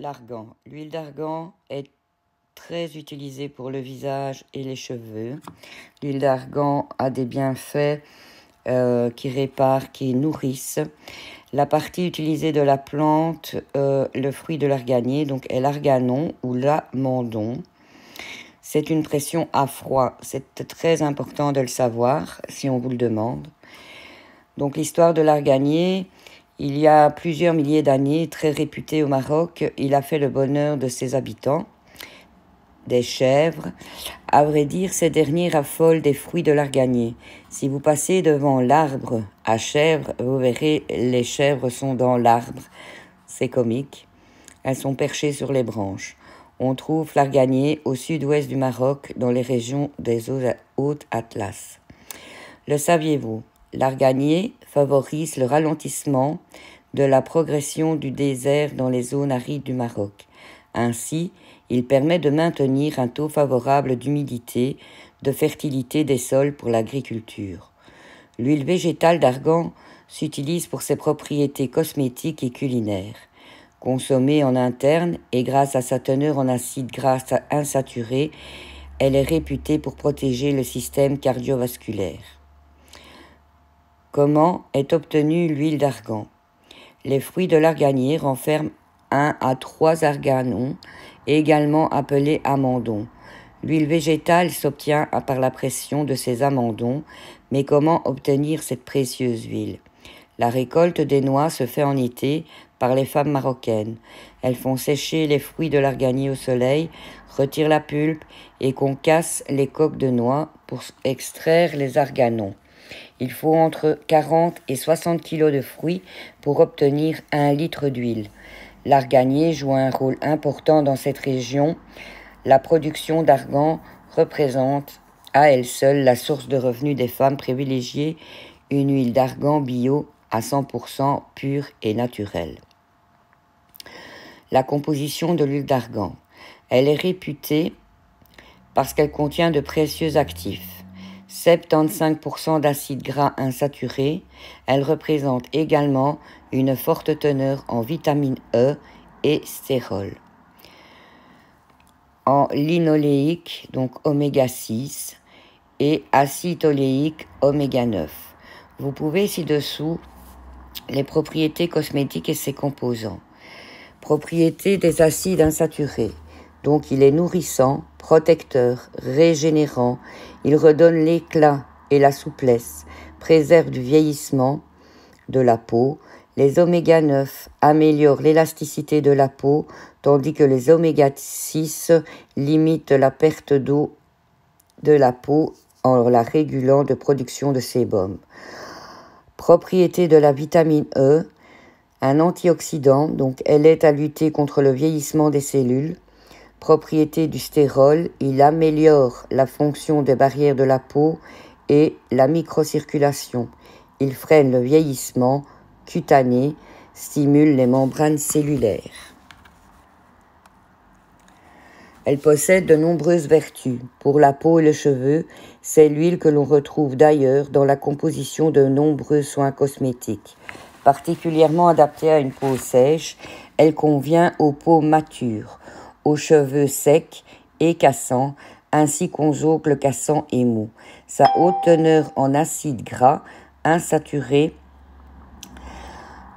L'argan. L'huile d'argan est très utilisée pour le visage et les cheveux. L'huile d'argan a des bienfaits qui réparent, qui nourrissent. La partie utilisée de la plante, le fruit de l'arganier, donc est l'arganon ou l'amandon. C'est une pression à froid. C'est très important de le savoir si on vous le demande. Donc l'histoire de l'arganier, il y a plusieurs milliers d'années, très réputé au Maroc, il a fait le bonheur de ses habitants, des chèvres. À vrai dire, ces derniers raffolent des fruits de l'arganier. Si vous passez devant l'arbre à chèvres, vous verrez, les chèvres sont dans l'arbre. C'est comique. Elles sont perchées sur les branches. On trouve l'arganier au sud-ouest du Maroc, dans les régions des Hautes Atlas. Le saviez-vous? L'arganier favorise le ralentissement de la progression du désert dans les zones arides du Maroc. Ainsi, il permet de maintenir un taux favorable d'humidité, de fertilité des sols pour l'agriculture. L'huile végétale d'argan s'utilise pour ses propriétés cosmétiques et culinaires. Consommée en interne et grâce à sa teneur en acides gras insaturés, elle est réputée pour protéger le système cardiovasculaire. Comment est obtenue l'huile d'argan? Les fruits de l'arganier renferment 1 à 3 arganons, également appelés amandons. L'huile végétale s'obtient par la pression de ces amandons, mais comment obtenir cette précieuse huile? La récolte des noix se fait en été par les femmes marocaines. Elles font sécher les fruits de l'arganier au soleil, retirent la pulpe et concassent les coques de noix pour extraire les arganons. Il faut entre 40 et 60 kg de fruits pour obtenir 1 litre d'huile. L'arganier joue un rôle important dans cette région. La production d'argan représente à elle seule la source de revenus des femmes privilégiées, une huile d'argan bio à 100% pure et naturelle. La composition de l'huile d'argan. Elle est réputée parce qu'elle contient de précieux actifs. 75% d'acides gras insaturés, elle représente également une forte teneur en vitamine E et stérol. En linoléique, donc oméga 6, et acide oléique oméga 9. Vous pouvez ci-dessous les propriétés cosmétiques et ses composants. Propriétés des acides insaturés. Donc il est nourrissant, protecteur, régénérant, il redonne l'éclat et la souplesse, préserve du vieillissement de la peau. Les oméga 9 améliorent l'élasticité de la peau, tandis que les oméga 6 limitent la perte d'eau de la peau en la régulant de production de sébum. Propriété de la vitamine E, un antioxydant, donc elle aide à lutter contre le vieillissement des cellules. Propriété du stérol, il améliore la fonction des barrières de la peau et la microcirculation. Il freine le vieillissement cutané, stimule les membranes cellulaires. Elle possède de nombreuses vertus. Pour la peau et les cheveux, c'est l'huile que l'on retrouve d'ailleurs dans la composition de nombreux soins cosmétiques. Particulièrement adaptée à une peau sèche, elle convient aux peaux matures, aux cheveux secs et cassants, ainsi qu'aux ongles cassants et mous. Sa haute teneur en acides gras insaturés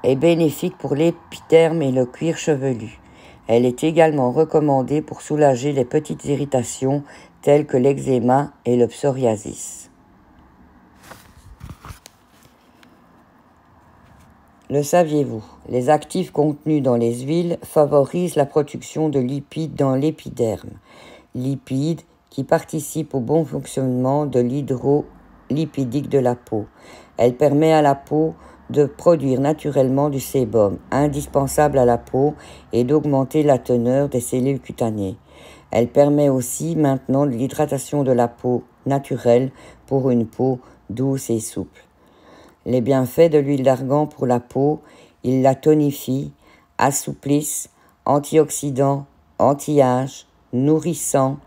est bénéfique pour l'épiderme et le cuir chevelu. Elle est également recommandée pour soulager les petites irritations telles que l'eczéma et le psoriasis. Le saviez-vous? Les actifs contenus dans les huiles favorisent la production de lipides dans l'épiderme. Lipides qui participent au bon fonctionnement de l'hydrolipidique de la peau. Elle permet à la peau de produire naturellement du sébum, indispensable à la peau, et d'augmenter la teneur des cellules cutanées. Elle permet aussi maintenant de l'hydratation de la peau naturelle pour une peau douce et souple. Les bienfaits de l'huile d'argan pour la peau, il la tonifie, assouplisse, antioxydant, anti-âge, nourrissant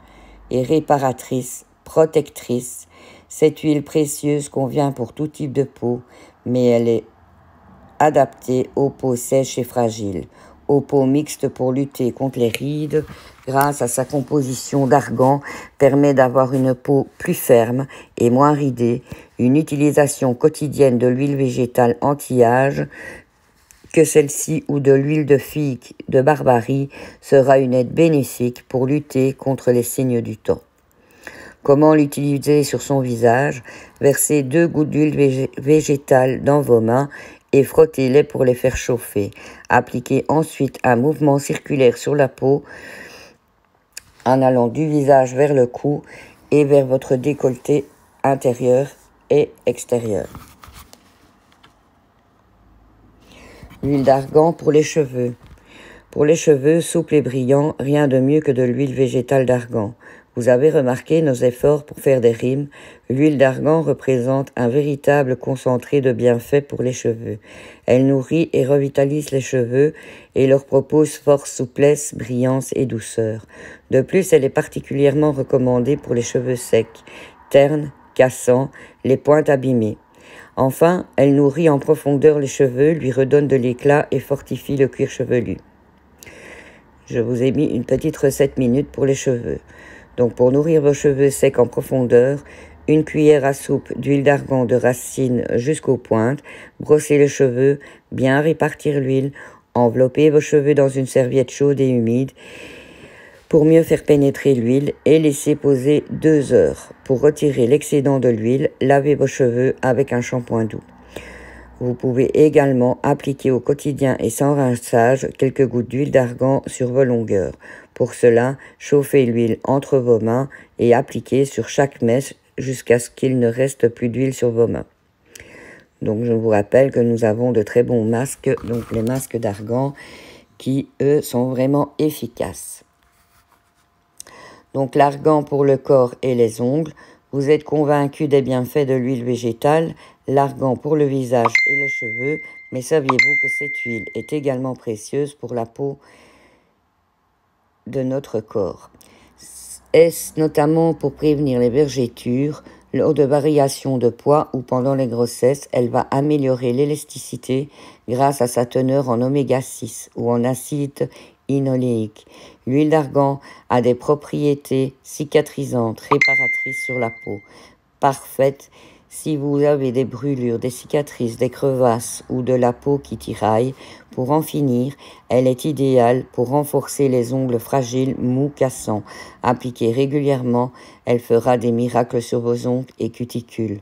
et réparatrice, protectrice. Cette huile précieuse convient pour tout type de peau, mais elle est adaptée aux peaux sèches et fragiles, aux peaux mixtes pour lutter contre les rides, grâce à sa composition d'argan, permet d'avoir une peau plus ferme et moins ridée. Une utilisation quotidienne de l'huile végétale anti-âge, que celle-ci ou de l'huile de figue de Barbarie, sera une aide bénéfique pour lutter contre les signes du temps. Comment l'utiliser sur son visage? Versez 2 gouttes d'huile végétale dans vos mains et frottez-les pour les faire chauffer. Appliquez ensuite un mouvement circulaire sur la peau en allant du visage vers le cou et vers votre décolleté intérieur et extérieur. L'huile d'argan pour les cheveux. Pour les cheveux souples et brillants, rien de mieux que de l'huile végétale d'argan. Vous avez remarqué nos efforts pour faire des rimes. L'huile d'argan représente un véritable concentré de bienfaits pour les cheveux. Elle nourrit et revitalise les cheveux et leur propose force, souplesse, brillance et douceur. De plus, elle est particulièrement recommandée pour les cheveux secs, ternes, cassants, les pointes abîmées. Enfin, elle nourrit en profondeur les cheveux, lui redonne de l'éclat et fortifie le cuir chevelu. Je vous ai mis une petite recette minute pour les cheveux. Donc pour nourrir vos cheveux secs en profondeur, 1 cuillère à soupe d'huile d'argan de racine jusqu'aux pointes, brossez les cheveux, bien répartir l'huile, enveloppez vos cheveux dans une serviette chaude et humide pour mieux faire pénétrer l'huile et laissez poser 2 heures. Pour retirer l'excédent de l'huile, lavez vos cheveux avec un shampoing doux. Vous pouvez également appliquer au quotidien et sans rinçage quelques gouttes d'huile d'argan sur vos longueurs. Pour cela, chauffez l'huile entre vos mains et appliquez sur chaque mèche jusqu'à ce qu'il ne reste plus d'huile sur vos mains. Donc je vous rappelle que nous avons de très bons masques, donc les masques d'argan qui, eux, sont vraiment efficaces. Donc l'argan pour le corps et les ongles. Vous êtes convaincu des bienfaits de l'huile végétale, l'argan pour le visage et les cheveux, mais saviez-vous que cette huile est également précieuse pour la peau de notre corps? Est-ce notamment pour prévenir les vergetures lors de variations de poids ou pendant les grossesses? Elle va améliorer l'élasticité grâce à sa teneur en oméga 6 ou en acide inoléique. L'huile d'argan a des propriétés cicatrisantes, réparatrices sur la peau, parfaite si vous avez des brûlures, des cicatrices, des crevasses ou de la peau qui tiraille. Pour en finir, elle est idéale pour renforcer les ongles fragiles, mous, cassants. Appliquée régulièrement, elle fera des miracles sur vos ongles et cuticules.